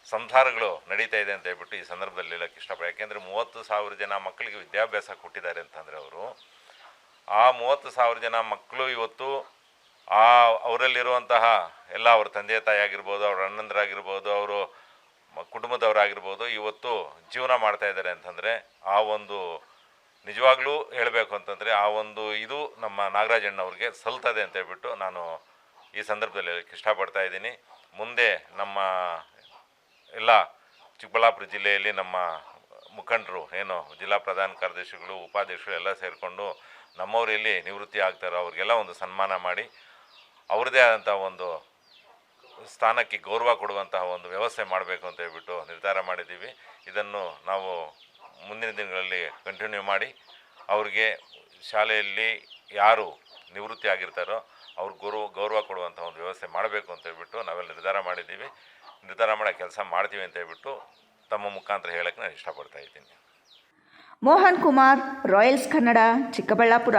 ಸಂಸಾರಗಳು ನಡೀತಾ ಇದೆ ಅಂತ ಹೇಳ್ಬಿಟ್ಟು ಈ ಸಂದರ್ಭದಲ್ಲಿ ಹೇಳೋಕ್ಕೆ ಇಷ್ಟಪಡ್ತೀನಿ. ಯಾಕೆಂದರೆ 30,000 ಜನ ಮಕ್ಕಳಿಗೆ ವಿದ್ಯಾಭ್ಯಾಸ ಕೊಟ್ಟಿದ್ದಾರೆ ಅಂತಂದರೆ ಅವರು, ಆ 30,000 ಜನ ಮಕ್ಕಳು ಇವತ್ತು ಅವರಲ್ಲಿರುವಂತಹ ಎಲ್ಲ ಅವ್ರ ತಂದೆ ತಾಯಿ ಆಗಿರ್ಬೋದು, ಅವ್ರ ಅಣ್ಣಂದರಾಗಿರ್ಬೋದು, ಅವರು ಕುಟುಂಬದವರಾಗಿರ್ಬೋದು, ಇವತ್ತು ಜೀವನ ಮಾಡ್ತಾ ಇದ್ದಾರೆ ಅಂತಂದರೆ ಆ ಒಂದು ನಿಜವಾಗ್ಲೂ ಹೇಳಬೇಕು ಅಂತಂದರೆ ಆ ಒಂದು ಇದು ನಮ್ಮ ನಾಗರಾಜಣ್ಣವ್ರಿಗೆ ಸಲ್ತದೆ ಅಂತ ಹೇಳ್ಬಿಟ್ಟು ನಾನು ಈ ಸಂದರ್ಭದಲ್ಲಿ ಹೇಳಕ್ಕೆ ಇಷ್ಟಪಡ್ತಾ ಇದ್ದೀನಿ. ಮುಂದೆ ನಮ್ಮ ಎಲ್ಲ ಚಿಕ್ಕಬಳ್ಳಾಪುರ ಜಿಲ್ಲೆಯಲ್ಲಿ ನಮ್ಮ ಮುಖಂಡರು ಏನು ಜಿಲ್ಲಾ ಪ್ರಧಾನ ಕಾರ್ಯದರ್ಶಿಗಳು, ಉಪಾಧ್ಯಕ್ಷರು ಎಲ್ಲ ಸೇರಿಕೊಂಡು ನಮ್ಮವರು ಎಲ್ಲಿ ನಿವೃತ್ತಿ ಆಗ್ತಾರೋ ಅವ್ರಿಗೆಲ್ಲ ಒಂದು ಸನ್ಮಾನ ಮಾಡಿ ಅವ್ರದ್ದೇ ಆದಂಥ ಒಂದು ಸ್ಥಾನಕ್ಕೆ ಗೌರವ ಕೊಡುವಂತಹ ಒಂದು ವ್ಯವಸ್ಥೆ ಮಾಡಬೇಕು ಅಂತ ಹೇಳ್ಬಿಟ್ಟು ನಿರ್ಧಾರ ಮಾಡಿದ್ದೀವಿ. ಇದನ್ನು ನಾವು ಮುಂದಿನ ದಿನಗಳಲ್ಲಿ ಕಂಟಿನ್ಯೂ ಮಾಡಿ ಅವ್ರಿಗೆ ಶಾಲೆಯಲ್ಲಿ ಯಾರು ನಿವೃತ್ತಿ ಆಗಿರ್ತಾರೋ ಅವ್ರಿಗೆ ಗೌರವ ಕೊಡುವಂಥ ಒಂದು ವ್ಯವಸ್ಥೆ ಮಾಡಬೇಕು ಅಂತ ಹೇಳ್ಬಿಟ್ಟು ನಾವೆಲ್ಲ ನಿರ್ಧಾರ ಮಾಡಿದ್ದೀವಿ. ನಿರ್ಧಾರ ಮಾಡೋ ಕೆಲಸ ಮಾಡ್ತೀವಿ ಅಂತ ಹೇಳ್ಬಿಟ್ಟು ತಮ್ಮ ಮುಖಾಂತರ ಹೇಳಕ್ಕೆ ನಾನು ಇಷ್ಟಪಡ್ತಾ ಇದ್ದೀನಿ. ಮೋಹನ್ ಕುಮಾರ್, ರಾಯಲ್ಸ್ ಕನ್ನಡ, ಚಿಕ್ಕಬಳ್ಳಾಪುರ.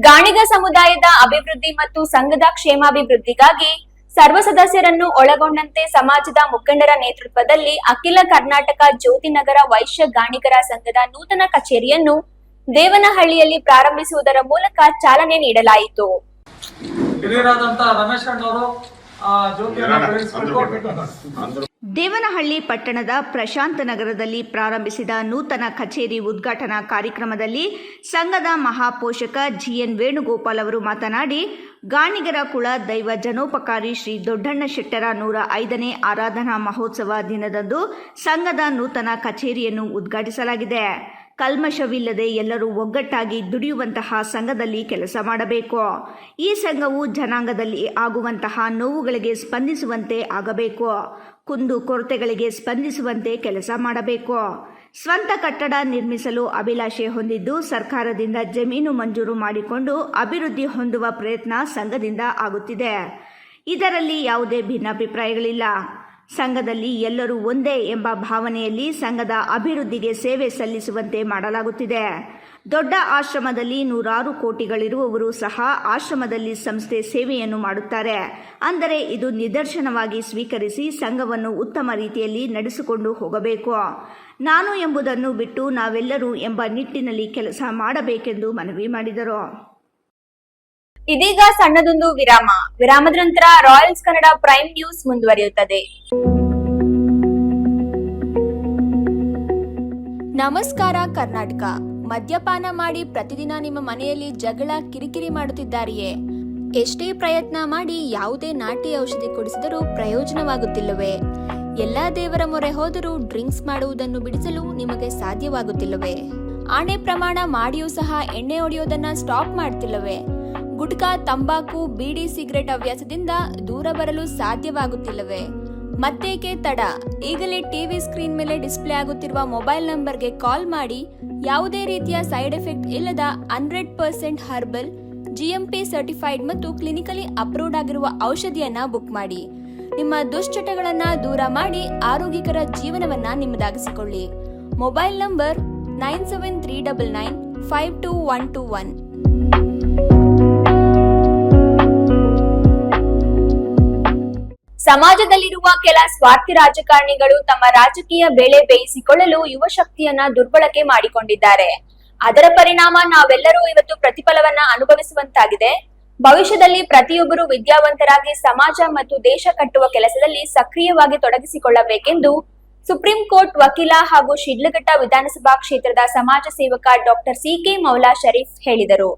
ಗಾಣಿಗ ಸಮುದಾಯದ ಅಭಿವೃದ್ಧಿ ಮತ್ತು ಸಂಘದ ಕ್ಷೇಮಾಭಿವೃದ್ಧಿಗಾಗಿ ಸರ್ವ ಸದಸ್ಯರನ್ನು ಒಳಗೊಂಡಂತೆ ಸಮಾಜದ ಮುಖಂಡರ ನೇತೃತ್ವದಲ್ಲಿ ಅಖಿಲ ಕರ್ನಾಟಕ ಜ್ಯೋತಿನಗರ ವೈಶ್ಯ ಗಾಣಿಗರ ಸಂಘದ ನೂತನ ಕಚೇರಿಯನ್ನು ದೇವನಹಳ್ಳಿಯಲ್ಲಿ ಪ್ರಾರಂಭಿಸುವುದರ ಮೂಲಕ ಚಾಲನೆ ನೀಡಲಾಯಿತು. ಹಿರಿಯರಾದಂತಹ ರಮೇಶ್ ಅಣ್ಣವರು ಜ್ಯೋತಿಯನ್ನು ಬೆಳೆಸಿಕೊಂಡು ದೇವನಹಳ್ಳಿ ಪಟ್ಟಣದ ಪ್ರಶಾಂತ ನಗರದಲ್ಲಿ ಪ್ರಾರಂಭಿಸಿದ ನೂತನ ಕಚೇರಿ ಉದ್ಘಾಟನಾ ಕಾರ್ಯಕ್ರಮದಲ್ಲಿ ಸಂಘದ ಮಹಾಪೋಷಕ ಜಿಎನ್ ವೇಣುಗೋಪಾಲ್ ಅವರು ಮಾತನಾಡಿ, ಗಾಣಿಗರ ಕುಳ ದೈವ ಜನೋಪಕಾರಿ ಶ್ರೀ ದೊಡ್ಡಣ್ಣ ಶೆಟ್ಟರ 105ನೇ ಆರಾಧನಾ ಮಹೋತ್ಸವ ದಿನದಂದು ಸಂಘದ ನೂತನ ಕಚೇರಿಯನ್ನು ಉದ್ಘಾಟಿಸಲಾಗಿದೆ. ಕಲ್ಮಶವಿಲ್ಲದೆ ಎಲ್ಲರೂ ಒಗ್ಗಟ್ಟಾಗಿ ದುಡಿಯುವಂತಹ ಸಂಘದಲ್ಲಿ ಕೆಲಸ ಮಾಡಬೇಕು. ಈ ಸಂಘವು ಜನಾಂಗದಲ್ಲಿ ಆಗುವಂತಹ ನೋವುಗಳಿಗೆ ಸ್ಪಂದಿಸುವಂತೆ ಆಗಬೇಕು. ಕುಂದು ಕೊರತೆಗಳಿಗೆ ಸ್ಪಂದಿಸುವಂತೆ ಕೆಲಸ ಮಾಡಬೇಕು. ಸ್ವಂತ ಕಟ್ಟಡ ನಿರ್ಮಿಸಲು ಅಭಿಲಾಷೆ ಹೊಂದಿದ್ದು ಸರ್ಕಾರದಿಂದ ಜಮೀನು ಮಂಜೂರು ಮಾಡಿಕೊಂಡು ಅಭಿವೃದ್ಧಿ ಹೊಂದುವ ಪ್ರಯತ್ನ ಸಂಘದಿಂದ ಆಗುತ್ತಿದೆ. ಇದರಲ್ಲಿ ಯಾವುದೇ ಭಿನ್ನಾಭಿಪ್ರಾಯಗಳಿಲ್ಲ. ಸಂಘದಲ್ಲಿ ಎಲ್ಲರೂ ಒಂದೇ ಎಂಬ ಭಾವನೆಯಲ್ಲಿ ಸಂಘದ ಅಭಿವೃದ್ಧಿಗೆ ಸೇವೆ ಸಲ್ಲಿಸುವಂತೆ ಮಾಡಲಾಗುತ್ತಿದೆ. ದೊಡ್ಡ ಆಶ್ರಮದಲ್ಲಿ 100 ಕೋಟಿಗಳಿರುವವರು ಸಹ ಆಶ್ರಮದಲ್ಲಿ ಸಂಸ್ಥೆ ಸೇವೆಯನ್ನು ಮಾಡುತ್ತಾರೆ. ಅಂದರೆ ಇದು ನಿದರ್ಶನವಾಗಿ ಸ್ವೀಕರಿಸಿ ಸಂಘವನ್ನು ಉತ್ತಮ ರೀತಿಯಲ್ಲಿ ನಡೆಸಿಕೊಂಡು ಹೋಗಬೇಕು. ನಾನು ಎಂಬುದನ್ನು ಬಿಟ್ಟು ನಾವೆಲ್ಲರೂ ಎಂಬ ನಿಟ್ಟಿನಲ್ಲಿ ಕೆಲಸ ಮಾಡಬೇಕೆಂದು ಮನವಿ ಮಾಡಿದರು. ಇದೀಗ ಸಣ್ಣದೊಂದು ವಿರಾಮದ ನಂತರ ರಾಯಲ್ಸ್ ಕನ್ನಡ ಪ್ರೈಮ್ ನ್ಯೂಸ್ ಮುಂದುವರಿಯುತ್ತದೆ. ನಮಸ್ಕಾರ ಕರ್ನಾಟಕ. ಮದ್ಯಪಾನ ಮಾಡಿ ಪ್ರತಿದಿನ ನಿಮ್ಮ ಮನೆಯಲ್ಲಿ ಜಗಳ ಕಿರಿಕಿರಿ ಮಾಡುತ್ತಿದ್ದಾರೆಯೇ? ಎಷ್ಟೇ ಪ್ರಯತ್ನ ಮಾಡಿ ಯಾವುದೇ ನಾಟಿ ಔಷಧಿ ಕುಡಿಸಿದರೂ ಪ್ರಯೋಜನವಾಗುತ್ತಿಲ್ಲವೇ? ಎಲ್ಲಾ ದೇವರ ಮೊರೆ ಹೋದರೂ ಡ್ರಿಂಕ್ಸ್ ಮಾಡುವುದನ್ನು ಬಿಡಿಸಲು ನಿಮಗೆ ಸಾಧ್ಯವಾಗುತ್ತಿಲ್ಲವೇ? ಆಣೆ ಪ್ರಮಾಣ ಮಾಡಿಯೂ ಸಹ ಎಣ್ಣೆ ಹೊಡೆಯೋದನ್ನ ಸ್ಟಾಪ್ ಮಾಡ್ತಿಲ್ಲವೇ? ಗುಟ್ಕಾ, ತಂಬಾಕು, ಬೀಡಿ, ಸಿಗರೆಟ್ ಹವ್ಯಾಸದಿಂದ ದೂರ ಬರಲು ಸಾಧ್ಯವಾಗುತ್ತಿಲ್ಲವೇ? ಮತ್ತೇಕೆ ತಡ? ಈಗಲೇ ಟಿವಿ ಸ್ಕ್ರೀನ್ ಮೇಲೆ ಡಿಸ್ಪ್ಲೇ ಆಗುತ್ತಿರುವ ಮೊಬೈಲ್ ನಂಬರ್ಗೆ ಕಾಲ್ ಮಾಡಿ ಯಾವುದೇ ರೀತಿಯ ಸೈಡ್ ಎಫೆಕ್ಟ್ ಇಲ್ಲದ 100% ಹರ್ಬಲ್, GMP ಸರ್ಟಿಫೈಡ್ ಮತ್ತು ಕ್ಲಿನಿಕಲಿ ಅಪ್ರೂವ್ಡ್ ಆಗಿರುವ ಔಷಧಿಯನ್ನ ಬುಕ್ ಮಾಡಿ. ನಿಮ್ಮ ದುಶ್ಚಟಗಳನ್ನ ದೂರ ಮಾಡಿ ಆರೋಗ್ಯಕರ ಜೀವನವನ್ನ ನಿಮ್ಮದಾಗಿಸಿಕೊಳ್ಳಿ. Mobile number 9739952121. ಸಮಾಜದಲ್ಲಿರುವ ಕೆಲ ಸ್ವಾರ್ಥಿ ರಾಜಕಾರಣಿಗಳು ತಮ್ಮ ರಾಜಕೀಯ ಬೇಳೆ ಬೇಯಿಸಿಕೊಳ್ಳಲು ಯುವ ಶಕ್ತಿಯನ್ನ ದುರ್ಬಳಕೆ ಮಾಡಿಕೊಂಡಿದ್ದಾರೆ. ಅದರ ಪರಿಣಾಮ ನಾವೆಲ್ಲರೂ ಇವತ್ತು ಪ್ರತಿಫಲವನ್ನ ಅನುಭವಿಸುವಂತಾಗಿದೆ. ಭವಿಷ್ಯದಲ್ಲಿ ಪ್ರತಿಯೊಬ್ಬರು ವಿದ್ಯಾವಂತರಾಗಿ ಸಮಾಜ ಮತ್ತು ದೇಶ ಕಟ್ಟುವ ಕೆಲಸದಲ್ಲಿ ಸಕ್ರಿಯವಾಗಿ ತೊಡಗಿಸಿಕೊಳ್ಳಬೇಕೆಂದು ಸುಪ್ರೀಂ ಕೋರ್ಟ್ ವಕೀಲ ಹಾಗೂ ಶಿಡ್ಲಘಟ್ಟ ವಿಧಾನಸಭಾ ಕ್ಷೇತ್ರದ ಸಮಾಜ ಸೇವಕ ಡಾಕ್ಟರ್ CK ಮೌಲಾ ಶರೀಫ್ ಹೇಳಿದರು.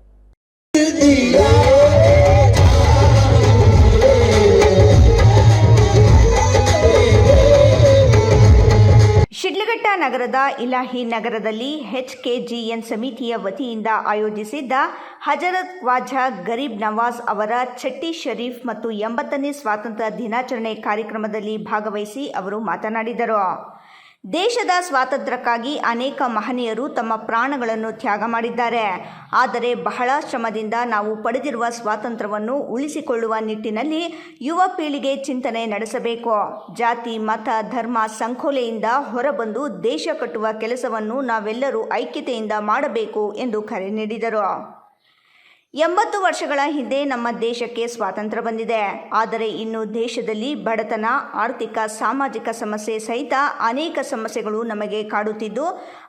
ಶಿಡ್ಲಘಟ್ಟ ನಗರದ ಇಲಾಹಿ ನಗರದಲ್ಲಿ HKGN ಸಮಿತಿಯ ವತಿಯಿಂದ ಆಯೋಜಿಸಿದ್ದ ಹಜರತ್ ಖ್ವಾಜಾ ಗರೀಬ್ ನವಾಜ್ ಅವರ ಛಟ್ಟಿ ಶರೀಫ್ ಮತ್ತು 80ನೇ ಸ್ವಾತಂತ್ರ್ಯ ದಿನಾಚರಣೆ ಕಾರ್ಯಕ್ರಮದಲ್ಲಿ ಭಾಗವಹಿಸಿ ಅವರು ಮಾತನಾಡಿದರು. ದೇಶದ ಸ್ವಾತಂತ್ರ್ಯಕ್ಕಾಗಿ ಅನೇಕ ಮಹನೀಯರು ತಮ್ಮ ಪ್ರಾಣಗಳನ್ನು ತ್ಯಾಗ ಮಾಡಿದ್ದಾರೆ. ಆದರೆ ಬಹಳ ಶ್ರಮದಿಂದ ನಾವು ಪಡೆದಿರುವ ಸ್ವಾತಂತ್ರ್ಯವನ್ನು ಉಳಿಸಿಕೊಳ್ಳುವ ನಿಟ್ಟಿನಲ್ಲಿ ಯುವ ಪೀಳಿಗೆ ಚಿಂತನೆ ನಡೆಸಬೇಕು. ಜಾತಿ, ಮತ, ಧರ್ಮ ಸಂಕೋಲೆಯಿಂದ ಹೊರಬಂದು ದೇಶ ಕಟ್ಟುವ ಕೆಲಸವನ್ನು ನಾವೆಲ್ಲರೂ ಐಕ್ಯತೆಯಿಂದ ಮಾಡಬೇಕು ಎಂದು ಕರೆ ನೀಡಿದರು. 80 ವರ್ಷಗಳ ಹಿಂದೆ ನಮ್ಮ ದೇಶಕ್ಕೆ ಸ್ವಾತಂತ್ರ್ಯ ಬಂದಿದೆ. ಆದರೆ ಇನ್ನು ದೇಶದಲ್ಲಿ ಬಡತನ, ಆರ್ಥಿಕ, ಸಾಮಾಜಿಕ ಸಮಸ್ಯೆ ಸಹಿತ ಅನೇಕ ಸಮಸ್ಯೆಗಳು ನಮಗೆ ಕಾಡುತ್ತಿದ್ದು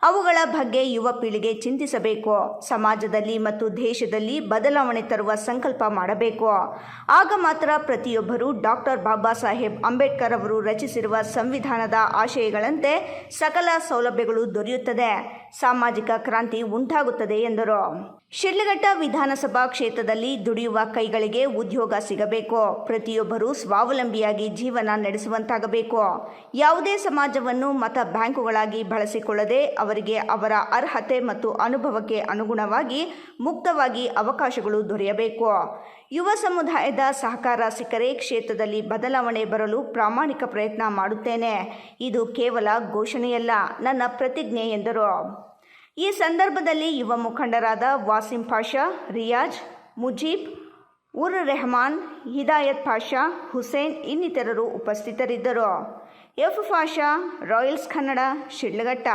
ಅವುಗಳ ಬಗ್ಗೆ ಯುವ ಪೀಳಿಗೆ ಚಿಂತಿಸಬೇಕು. ಸಮಾಜದಲ್ಲಿ ಮತ್ತು ದೇಶದಲ್ಲಿ ಬದಲಾವಣೆ ತರುವ ಸಂಕಲ್ಪ ಮಾಡಬೇಕು. ಆಗ ಮಾತ್ರ ಪ್ರತಿಯೊಬ್ಬರೂ ಡಾಕ್ಟರ್ ಬಾಬಾ ಸಾಹೇಬ್ ಅಂಬೇಡ್ಕರ್ ಅವರು ರಚಿಸಿರುವ ಸಂವಿಧಾನದ ಆಶಯಗಳಂತೆ ಸಕಲ ಸೌಲಭ್ಯಗಳು ದೊರೆಯುತ್ತದೆ, ಸಾಮಾಜಿಕ ಕ್ರಾಂತಿ ಉಂಟಾಗುತ್ತದೆ ಎಂದರು. ಶಿಡ್ಲಘಟ್ಟ ವಿಧಾನಸಭಾ ಕ್ಷೇತ್ರದಲ್ಲಿ ದುಡಿಯುವ ಕೈಗಳಿಗೆ ಉದ್ಯೋಗ ಸಿಗಬೇಕು. ಪ್ರತಿಯೊಬ್ಬರೂ ಸ್ವಾವಲಂಬಿಯಾಗಿ ಜೀವನ ನಡೆಸುವಂತಾಗಬೇಕು. ಯಾವುದೇ ಸಮಾಜವನ್ನು ಮತ ಬ್ಯಾಂಕುಗಳಾಗಿ ಬಳಸಿಕೊಳ್ಳದೆ ಅವರಿಗೆ ಅವರ ಅರ್ಹತೆ ಮತ್ತು ಅನುಭವಕ್ಕೆ ಅನುಗುಣವಾಗಿ ಮುಕ್ತವಾಗಿ ಅವಕಾಶಗಳು ದೊರೆಯಬೇಕು. ಯುವ ಸಮುದಾಯದ ಸಹಕಾರ ಸಿಕ್ಕರೆ ಕ್ಷೇತ್ರದಲ್ಲಿ ಬದಲಾವಣೆ ಬರಲು ಪ್ರಾಮಾಣಿಕ ಪ್ರಯತ್ನ ಮಾಡುತ್ತೇನೆ. ಇದು ಕೇವಲ ಘೋಷಣೆಯಲ್ಲ, ನನ್ನ ಪ್ರತಿಜ್ಞೆ ಎಂದರು. ಈ ಸಂದರ್ಭದಲ್ಲಿ ಯುವ ಮುಖಂಡರಾದ ವಾಸಿಂ ಪಾಷಾ, ರಿಯಾಜ್, ಮುಜೀಬ್, ಉರ್ ರೆಹಮಾನ್, ಹಿದಾಯತ್ ಪಾಷಾ, ಹುಸೇನ್ ಇನ್ನಿತರರು ಉಪಸ್ಥಿತರಿದ್ದರು. F Pasha, Royals Kannada, Shidlaghatta.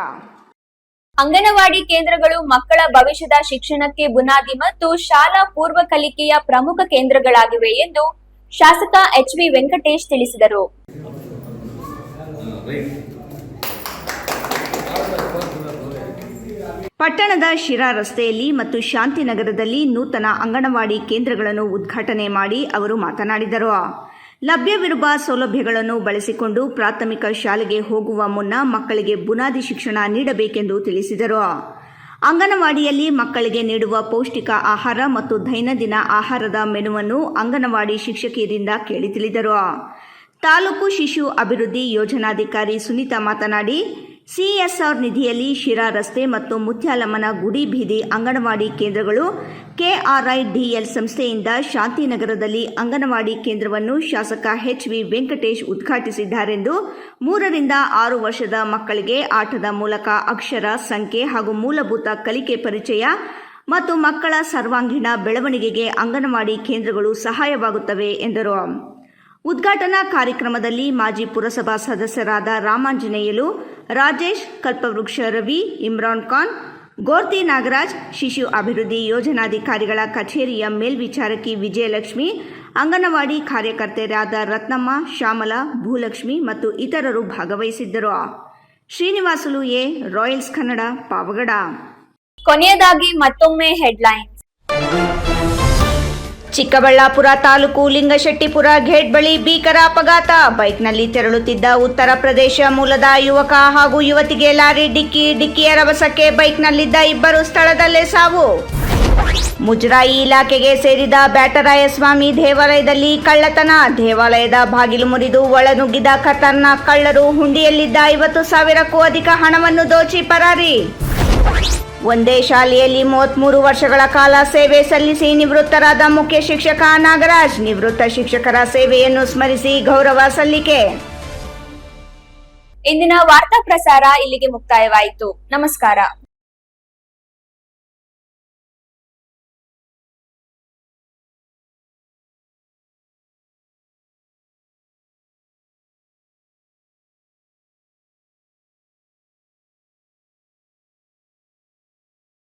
ಅಂಗನವಾಡಿ ಕೇಂದ್ರಗಳು ಮಕ್ಕಳ ಭವಿಷ್ಯದ ಶಿಕ್ಷಣಕ್ಕೆ ಬುನಾದಿ ಮತ್ತು ಶಾಲಾ ಪೂರ್ವ ಕಲಿಕೆಯ ಪ್ರಮುಖ ಕೇಂದ್ರಗಳಾಗಿವೆ ಎಂದು ಶಾಸಕ HV ವೆಂಕಟೇಶ್ ತಿಳಿಸಿದರು. ಪಟ್ಟಣದ ಶಿರಾ ರಸ್ತೆಯಲ್ಲಿ ಮತ್ತು ಶಾಂತಿನಗರದಲ್ಲಿ ನೂತನ ಅಂಗನವಾಡಿ ಕೇಂದ್ರಗಳನ್ನು ಉದ್ಘಾಟನೆ ಮಾಡಿ ಅವರು ಮಾತನಾಡಿದರು. ಲಭ್ಯವಿರುವ ಸೌಲಭ್ಯಗಳನ್ನು ಬಳಸಿಕೊಂಡು ಪ್ರಾಥಮಿಕ ಶಾಲೆಗೆ ಹೋಗುವ ಮುನ್ನ ಮಕ್ಕಳಿಗೆ ಬುನಾದಿ ಶಿಕ್ಷಣ ನೀಡಬೇಕೆಂದು ತಿಳಿಸಿದರು. ಅಂಗನವಾಡಿಯಲ್ಲಿ ಮಕ್ಕಳಿಗೆ ನೀಡುವ ಪೌಷ್ಟಿಕ ಆಹಾರ ಮತ್ತು ದೈನಂದಿನ ಆಹಾರದ ಮೆನುವನ್ನು ಅಂಗನವಾಡಿ ಶಿಕ್ಷಕಿಯರಿಂದ ಕೇಳಿ ತಿಳಿದರು. ತಾಲೂಕು ಶಿಶು ಅಭಿವೃದ್ಧಿ ಯೋಜನಾಧಿಕಾರಿ ಸುನೀತಾ ಮಾತನಾಡಿ, ಸಿಎಸ್ಆರ್ ನಿಧಿಯಲ್ಲಿ ಶಿರಾ ರಸ್ತೆ ಮತ್ತು ಮುತ್ಯಾಲಮ್ಮನ ಗುಡಿ ಬೀದಿ ಅಂಗನವಾಡಿ ಕೇಂದ್ರಗಳು, ಕೆಆರ್ಐಡಿಎಲ್ ಸಂಸ್ಥೆಯಿಂದ ಶಾಂತಿನಗರದಲ್ಲಿ ಅಂಗನವಾಡಿ ಕೇಂದ್ರವನ್ನು ಶಾಸಕ ಎಚ್.ವಿ. ವೆಂಕಟೇಶ್ ಉದ್ಘಾಟಿಸಿದ್ದಾರೆಂದು 3 ರಿಂದ 6 ವರ್ಷದ ಮಕ್ಕಳಿಗೆ ಆಟದ ಮೂಲಕ ಅಕ್ಷರ, ಸಂಖ್ಯೆ ಹಾಗೂ ಮೂಲಭೂತ ಕಲಿಕೆ ಪರಿಚಯ ಮತ್ತು ಮಕ್ಕಳ ಸರ್ವಾಂಗೀಣ ಬೆಳವಣಿಗೆಗೆ ಅಂಗನವಾಡಿ ಕೇಂದ್ರಗಳು ಸಹಾಯವಾಗುತ್ತವೆ ಎಂದರು. ಉದ್ಘಾಟನಾ ಕಾರ್ಯಕ್ರಮದಲ್ಲಿ ಮಾಜಿ ಪುರಸಭಾ ಸದಸ್ಯರಾದ ರಾಮಾಂಜನೇಯಲು, ರಾಜೇಶ್, ಕಲ್ಪವೃಕ್ಷ ರವಿ, ಇಮ್ರಾನ್ ಖಾನ್, ಗೋರ್ತಿ ನಾಗರಾಜ್, ಶಿಶು ಅಭಿವೃದ್ಧಿ ಯೋಜನಾಧಿಕಾರಿಗಳ ಕಚೇರಿಯ ಮೇಲ್ವಿಚಾರಕಿ ವಿಜಯಲಕ್ಷ್ಮಿ, ಅಂಗನವಾಡಿ ಕಾರ್ಯಕರ್ತೆಯರಾದ ರತ್ನಮ್ಮ, ಶ್ಯಾಮಲಾ, ಭೂಲಕ್ಷ್ಮಿ ಮತ್ತು ಇತರರು ಭಾಗವಹಿಸಿದ್ದರು. Srinivasulu A, Royals Kannada, Pavagada. ಕೊನೆಯದಾಗಿ ಮತ್ತೊಮ್ಮೆ ಹೆಡ್ಲೈನ್ಸ್. ಚಿಕ್ಕಬಳ್ಳಾಪುರ ತಾಲೂಕು ಲಿಂಗಶೆಟ್ಟಿಪುರ ಗೇಟ್ ಬಳಿ ಭೀಕರ ಅಪಘಾತ. ಬೈಕ್ನಲ್ಲಿ ತೆರಳುತ್ತಿದ್ದ ಉತ್ತರ ಪ್ರದೇಶ ಮೂಲದ ಯುವಕ ಹಾಗೂ ಯುವತಿಗೆ ಲಾರಿ ಡಿಕ್ಕಿಯ ರಭಸಕ್ಕೆ ಬೈಕ್ನಲ್ಲಿದ್ದ 2 ಸ್ಥಳದಲ್ಲೇ ಸಾವು. ಮುಜರಾಯಿ ಇಲಾಖೆಗೆ ಸೇರಿದ ಬ್ಯಾಟರಾಯಸ್ವಾಮಿ ದೇವಾಲಯದಲ್ಲಿ ಕಳ್ಳತನ. ದೇವಾಲಯದ ಬಾಗಿಲು ಮುರಿದು ಒಳನುಗ್ಗಿದ ಖತರ್ನಾಕ್ ಕಳ್ಳರು ಹುಂಡಿಯಲ್ಲಿದ್ದ 50,000ಕ್ಕೂ ಅಧಿಕ ಹಣವನ್ನು ದೋಚಿ ಪರಾರಿ. ಒಂದೇ ಶಾಲೆಯಲ್ಲಿ 33 ವರ್ಷಗಳ ಕಾಲ ಸೇವೆ ಸಲ್ಲಿಸಿ ನಿವೃತ್ತರಾದ ಮುಖ್ಯ ಶಿಕ್ಷಕ ನಾಗರಾಜ್. ನಿವೃತ್ತ ಶಿಕ್ಷಕರ ಸೇವೆಯನ್ನು ಸ್ಮರಿಸಿ ಗೌರವ ಸಲ್ಲಿಕೆ. ಇಂದಿನ ವಾರ್ತಾ ಪ್ರಸಾರ ಇಲ್ಲಿಗೆ ಮುಕ್ತಾಯವಾಯಿತು. ನಮಸ್ಕಾರ.